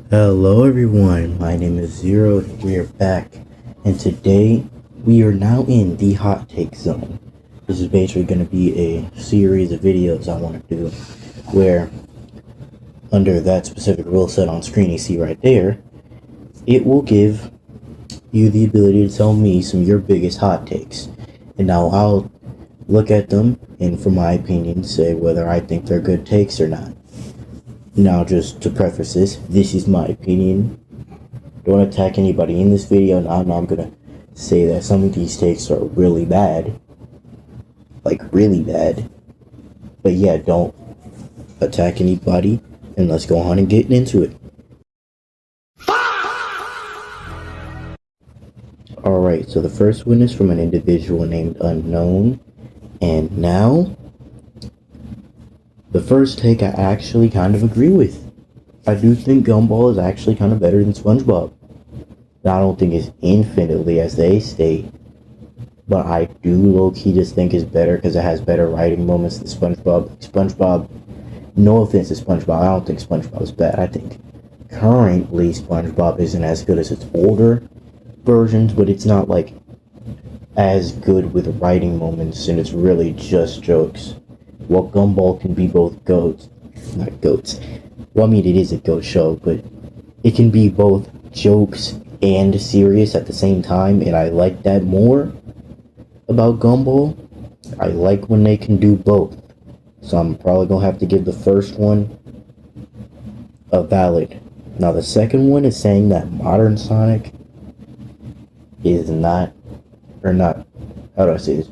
Hello everyone, my name is Zero. We are back, and today we are now in the hot take zone. This is basically going to be a series of videos I want to do where, under that specific rule set on screen you see right there, it will give you the ability to tell me some of your biggest hot takes. And now I'll look at them and, for my opinion, say whether I think they're good takes or not. Now, just to preface this is my opinion. Don't attack anybody in this video. Now, I'm not gonna say that some of these takes are really bad. Like, really bad. But yeah, don't attack anybody. And let's go on and get into it. Alright, so the first one is from an individual named Unknown. And now, the first take I actually kind of agree with. I do think Gumball is actually kind of better than SpongeBob. Now, I don't think it's infinitely as they state, but I do low-key just think it's better because it has better writing moments than SpongeBob, no offense to SpongeBob, I don't think SpongeBob is bad. I think currently SpongeBob isn't as good as its older versions, but it's not like as good with writing moments, and it's really just jokes. Well, Gumball can be both goats, not goats. Well, I mean, it is a goat show, but it can be both jokes and serious at the same time, and I like that more about Gumball. I like when they can do both. So I'm probably gonna have to give the first one a valid. Now the second one is saying that modern Sonic is not, or not, how do I say this?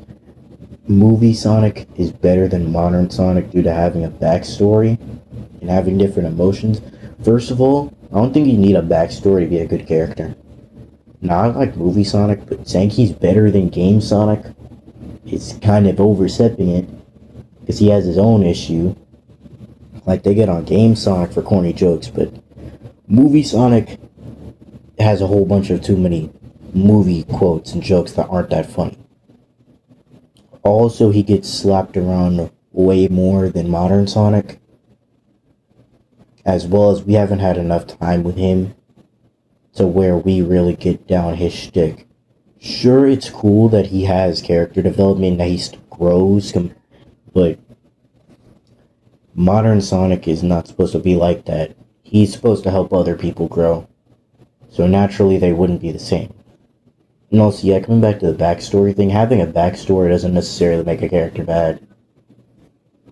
Movie Sonic is better than modern Sonic due to having a backstory and having different emotions. First of all, I don't think you need a backstory to be a good character. Now, I like movie Sonic, but saying he's better than game Sonic is kind of overstepping it, because he has his own issue. Like, they get on game Sonic for corny jokes, but movie Sonic has a whole bunch of too many movie quotes and jokes that aren't that funny. Also, he gets slapped around way more than modern Sonic, as well as we haven't had enough time with him to where we really get down his shtick. Sure, it's cool that he has character development, that he grows, but modern Sonic is not supposed to be like that. He's supposed to help other people grow. So naturally, they wouldn't be the same. And also, yeah, coming back to the backstory thing, having a backstory doesn't necessarily make a character bad.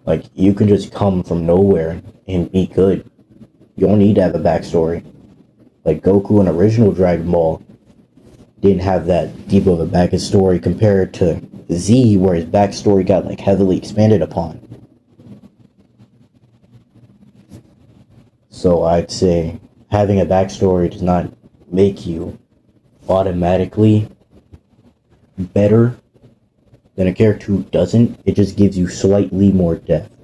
Like, you can just come from nowhere and be good. You don't need to have a backstory. Like, Goku in original Dragon Ball didn't have that deep of a backstory compared to Z, where his backstory got, like, heavily expanded upon. So I'd say having a backstory does not make you automatically better than a character who doesn't. It just gives you slightly more depth.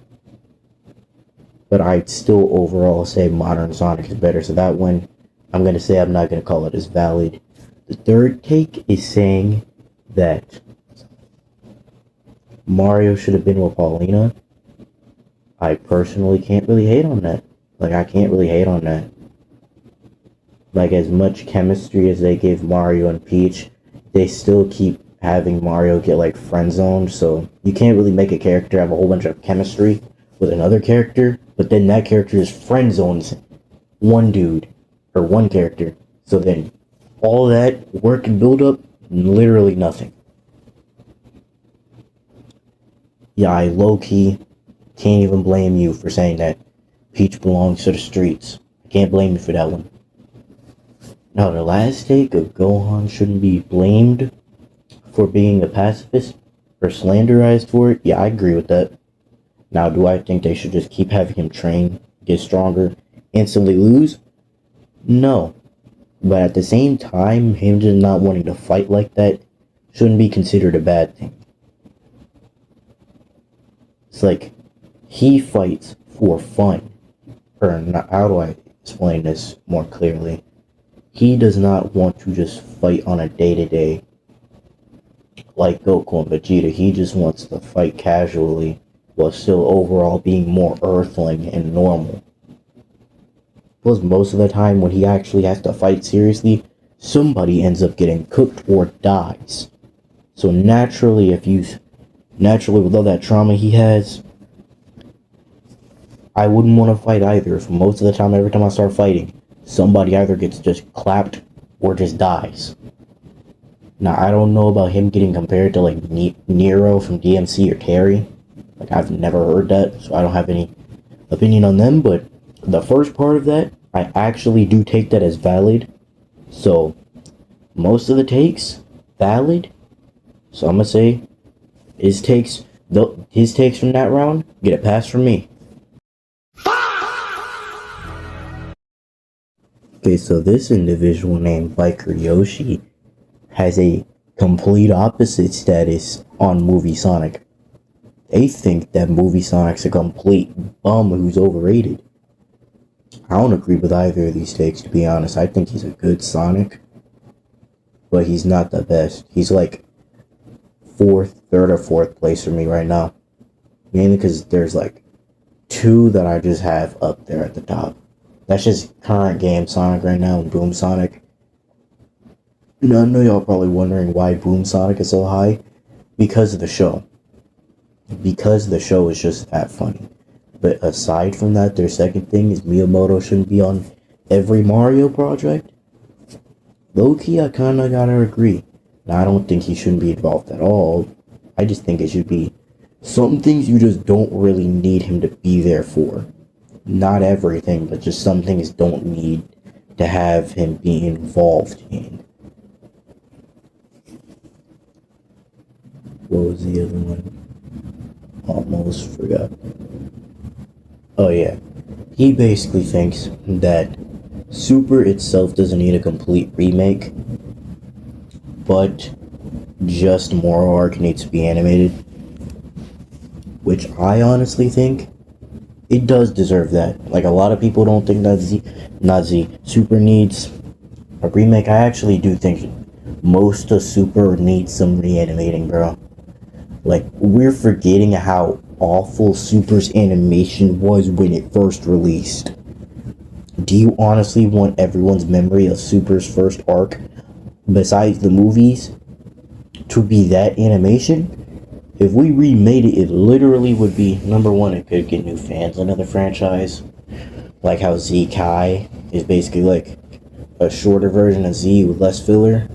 But I'd still overall say modern Sonic is better, so that one, I'm going to say I'm not going to call it as valid. The third take is saying that Mario should have been with Paulina. I personally can't really hate on that. Like, I can't really hate on that. Like, as much chemistry as they gave Mario and Peach, they still keep having Mario get, like, friend-zoned, so you can't really make a character have a whole bunch of chemistry with another character, but then that character just friend-zones one dude, or one character, so then all that work and build-up, literally nothing. Yeah, I low-key can't even blame you for saying that Peach belongs to the streets. I can't blame you for that one. Now, the last take of Gohan shouldn't be blamed for being a pacifist or slanderized for it. Yeah, I agree with that. Now, do I think they should just keep having him train, get stronger, instantly lose? No. But at the same time, him just not wanting to fight like that shouldn't be considered a bad thing. It's like, he fights for fun. Or not, how do I explain this more clearly? He does not want to just fight on a day-to-day like Goku and Vegeta. He just wants to fight casually while still overall being more earthling and normal. Plus, most of the time when he actually has to fight seriously, somebody ends up getting cooked or dies. So naturally, with all that trauma he has, I wouldn't want to fight either. If most of the time, every time I start fighting, somebody either gets just clapped or just dies. Now, I don't know about him getting compared to like Nero from DMC or Terry. Like, I've never heard that, so I don't have any opinion on them. But the first part of that, I actually do take that as valid. So, most of the takes, valid. So I'm gonna say his takes from that round get a pass from me. Okay, so this individual named Biker Yoshi has a complete opposite status on Movie Sonic. They think that Movie Sonic's a complete bum who's overrated. I don't agree with either of these takes, to be honest. I think he's a good Sonic, but he's not the best. He's like third or fourth place for me right now. Mainly because there's like two that I just have up there at the top. That's just current game Sonic right now and Boom Sonic. And I know y'all probably wondering why Boom Sonic is so high. Because of the show. Because the show is just that funny. But aside from that, their second thing is Miyamoto shouldn't be on every Mario project. Low-key, I kinda gotta agree. Now, I don't think he shouldn't be involved at all. I just think it should be some things you just don't really need him to be there for. Not everything, but just some things don't need to have him be involved in. What was the other one? Almost forgot. Oh yeah. He basically thinks that Super itself doesn't need a complete remake, but just Moro Arc needs to be animated. Which I honestly think it does deserve that. Like, a lot of people don't think that Super needs a remake. I actually do think most of Super needs some reanimating, bro. Like, we're forgetting how awful Super's animation was when it first released. Do you honestly want everyone's memory of Super's first arc, besides the movies, to be that animation? If we remade it, it literally would be, number one, it could get new fans into the franchise. Like how Z Kai is basically like a shorter version of Z with less filler.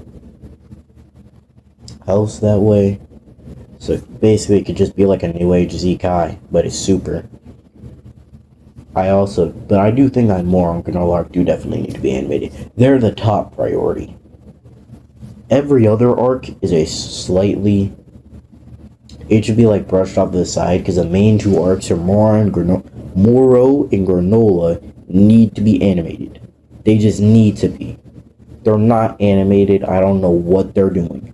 Helps that way. So basically it could just be like a new age Z Kai, but it's Super. But I do think that Moro and Granola Arc do definitely need to be animated. They're the top priority. Every other arc is a slightly... It should be like brushed off to the side, because the main two arcs are Moro and Granola need to be animated. They just need to be. They're not animated. I don't know what they're doing.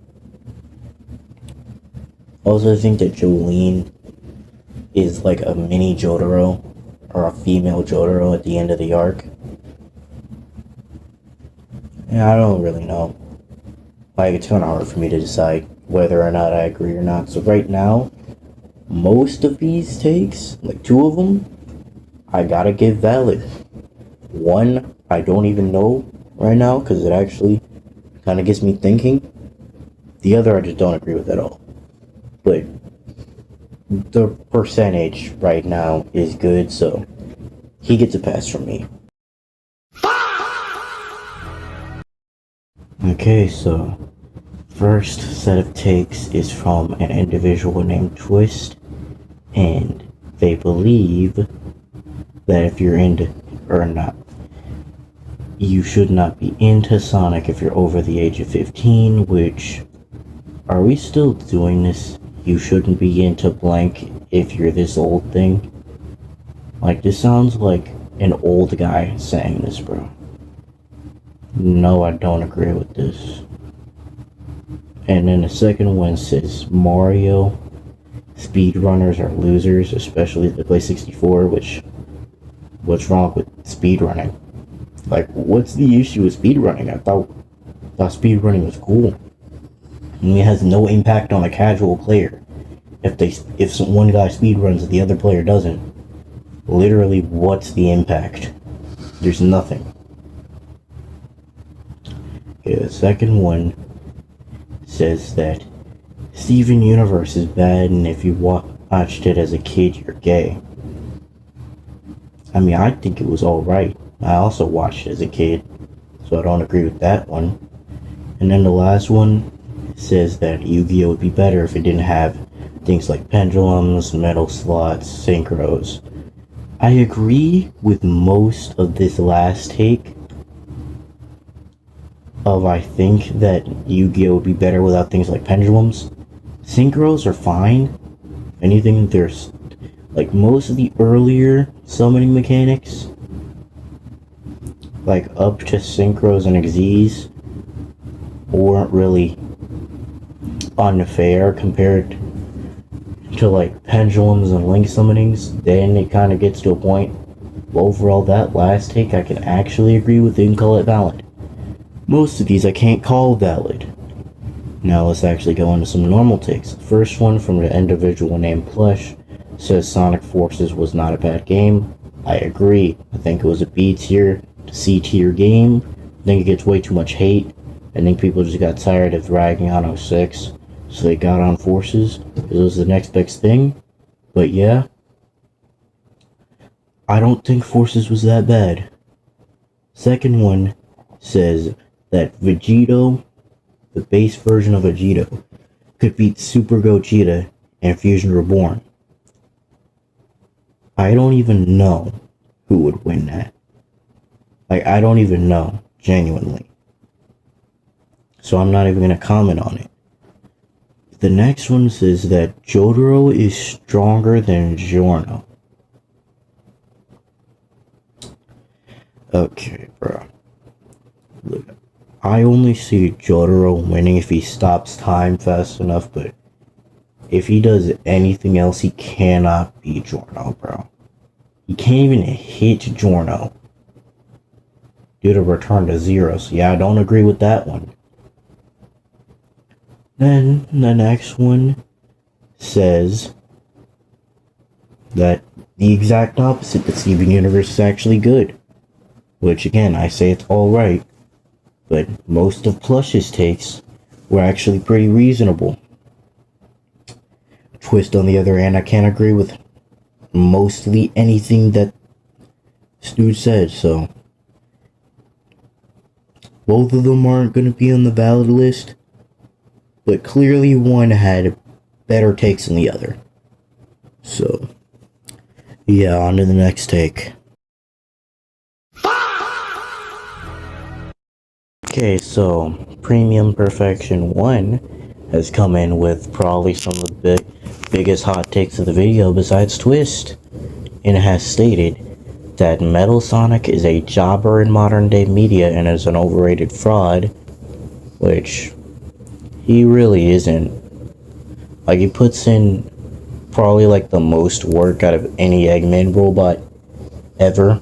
Also, I think that Jolene is like a mini Jotaro, or a female Jotaro at the end of the arc. Yeah, I don't really know. Like, it's kind of hard for me to decide whether or not I agree or not. So right now, most of these takes, like two of them, I gotta give valid. One, I don't even know right now, because it actually kind of gets me thinking. The other, I just don't agree with at all. But the percentage right now is good, so he gets a pass from me. Okay, so first set of takes is from an individual named Twist, and they believe that if you're into, or not, you should not be into Sonic if you're over the age of 15, which, are we still doing this? You shouldn't be into blank if you're this old thing? Like, this sounds like an old guy saying this, bro. No, I don't agree with this. And then the second one says Mario speedrunners are losers, especially if they play 64, which, what's wrong with speedrunning? Like, what's the issue with speedrunning? I thought speedrunning was cool. And it has no impact on a casual player. If one guy speedruns and the other player doesn't, literally, what's the impact? There's nothing. Okay, the second one says that Steven Universe is bad, and if you watched it as a kid, you're gay. I mean, I think it was alright. I also watched it as a kid, so I don't agree with that one. And then the last one says that Yu-Gi-Oh! Would be better if it didn't have things like pendulums, metal slots, synchros. I agree with most of this last take of I think that Yu-Gi-Oh! Would be better without things like pendulums. Synchros are fine. Anything there's like most of the earlier summoning mechanics, like up to synchros and Xyz, weren't really unfair compared to like pendulums and link summonings. Then it kind of gets to a point. Overall, that last take I can actually agree with and call it valid. Most of these I can't call valid. Now let's actually go into some normal takes. The first one from the individual named Plush says Sonic Forces was not a bad game. I agree. I think it was a B tier to C tier game. I think it gets way too much hate. I think people just got tired of ragging on 06, so they got on Forces. It was the next best thing. But yeah, I don't think Forces was that bad. Second one says that Vegito, the base version of Vegito, could beat Super Gogeta and Fusion Reborn. I don't even know who would win that. Like, I don't even know, genuinely. So I'm not even going to comment on it. The next one says that Jotaro is stronger than Giorno. Okay, bro. Look, I only see Jotaro winning if he stops time fast enough, but if he does anything else, he cannot beat Giorno, bro. He can't even hit Giorno due to return to zero. So yeah, I don't agree with that one. Then the next one says that the exact opposite, that Steven Universe is actually good. Which again, I say it's alright. But most of Plush's takes were actually pretty reasonable. Twist, on the other hand, I can't agree with mostly anything that Stu said, so both of them aren't going to be on the valid list, but clearly one had better takes than the other. So, yeah, on to the next take. Okay, so Premium Perfection 1 has come in with probably some of the biggest hot takes of the video besides Twist, and has stated that Metal Sonic is a jobber in modern day media and is an overrated fraud, which he really isn't. Like, he puts in probably like the most work out of any Eggman robot ever.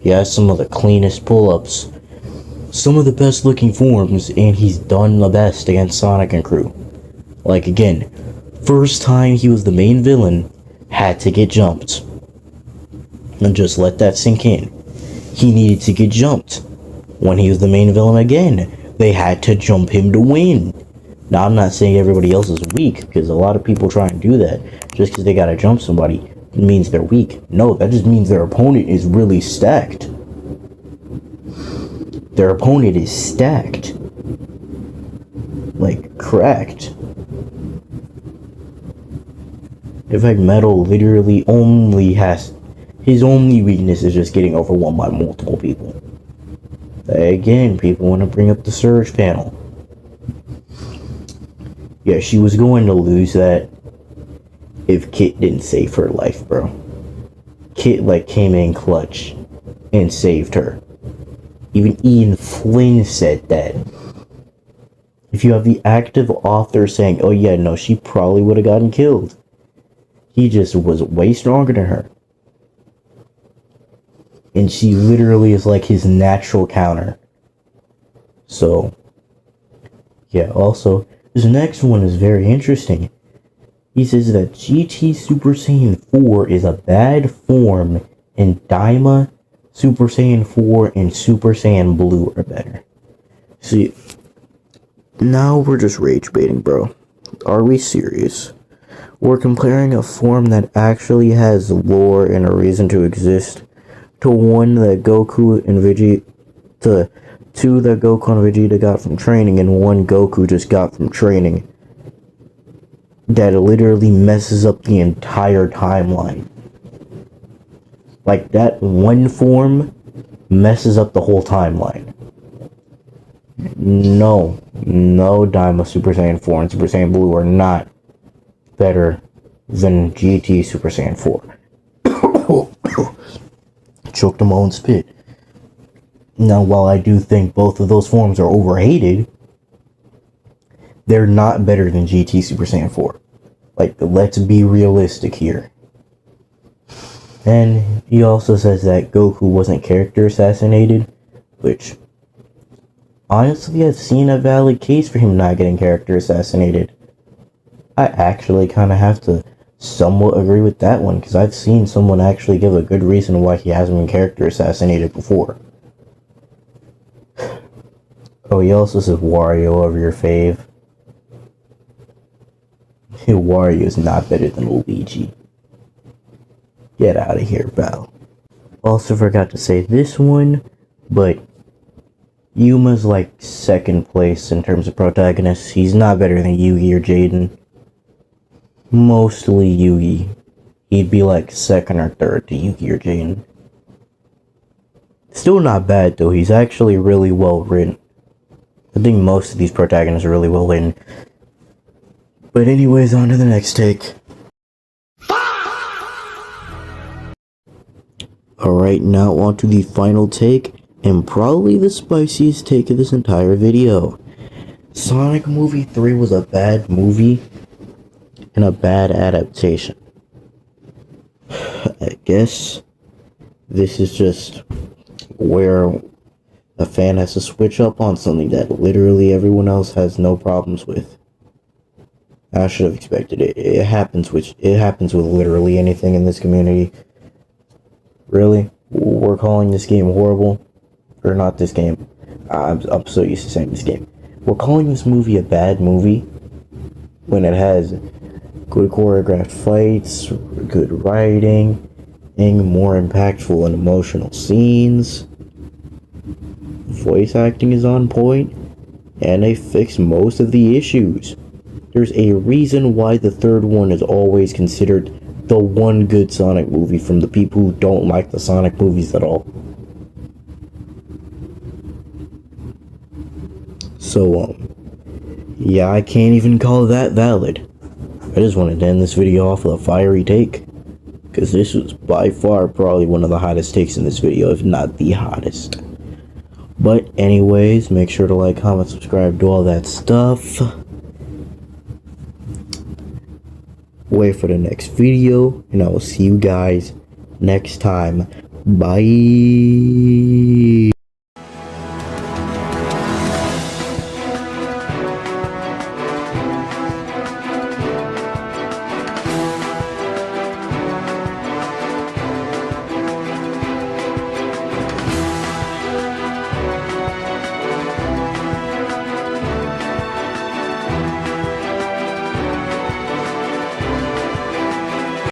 He has some of the cleanest pull-ups, some of the best looking forms, and he's done the best against Sonic and crew. Like, again, first time he was the main villain, had to get jumped. And just let that sink in. He needed to get jumped. When he was the main villain again, they had to jump him to win. Now, I'm not saying everybody else is weak, because a lot of people try and do that. Just because they gotta jump somebody, it means they're weak. No, that just means their opponent is really stacked. Their opponent is stacked. Like, cracked. In fact, Metal literally only has... his only weakness is just getting overwhelmed by multiple people. Again, people want to bring up the Surge panel. Yeah, she was going to lose that if Kit didn't save her life, bro. Kit, like, came in clutch and saved her. Even Ian Flynn said that. If you have the active author saying, oh yeah, no, she probably would have gotten killed. He just was way stronger than her. And she literally is like his natural counter. So, yeah, also, this next one is very interesting. He says that GT Super Saiyan 4 is a bad form in Daima Super Saiyan 4 and Super Saiyan Blue are better. See, now we're just rage baiting, bro. Are we serious? We're comparing a form that actually has lore and a reason to exist to one that Goku and Vegeta, to two that Goku and Vegeta got from training, and one Goku just got from training. That literally messes up the entire timeline. Like, that one form messes up the whole timeline. No, Daima Super Saiyan 4 and Super Saiyan Blue are not better than GT Super Saiyan 4. Choked on my own spit. Now, while I do think both of those forms are overhated, they're not better than GT Super Saiyan 4. Like, let's be realistic here. And he also says that Goku wasn't character assassinated, which, honestly, I've seen a valid case for him not getting character assassinated. I actually kind of have to somewhat agree with that one, because I've seen someone actually give a good reason why he hasn't been character assassinated before. Oh, he also says Wario over your fave. Wario is not better than Luigi. Get out of here, pal. Also forgot to say this one, but Yuma's like second place in terms of protagonists. He's not better than Yugi or Jaden. Mostly Yugi. He'd be like second or third to Yugi or Jaden. Still not bad though. He's actually really well written. I think most of these protagonists are really well written. But anyways, on to the next take. Alright, now on to the final take, and probably the spiciest take of this entire video. Sonic Movie 3 was a bad movie and a bad adaptation. I guess this is just where a fan has to switch up on something that literally everyone else has no problems with. I should have expected it. It happens with literally anything in this community. Really? We're calling this game horrible? Or not this game. I'm so used to saying this game. We're calling this movie a bad movie when it has good choreographed fights, good writing, and more impactful and emotional scenes. Voice acting is on point, and they fix most of the issues. There's a reason why the third one is always considered the one good Sonic movie from the people who don't like the Sonic movies at all. So, yeah, I can't even call that valid. I just wanted to end this video off with a fiery take, because this was by far probably one of the hottest takes in this video, if not the hottest. But anyways, make sure to like, comment, subscribe, do all that stuff. Wait for the next video, and I will see you guys next time. Bye.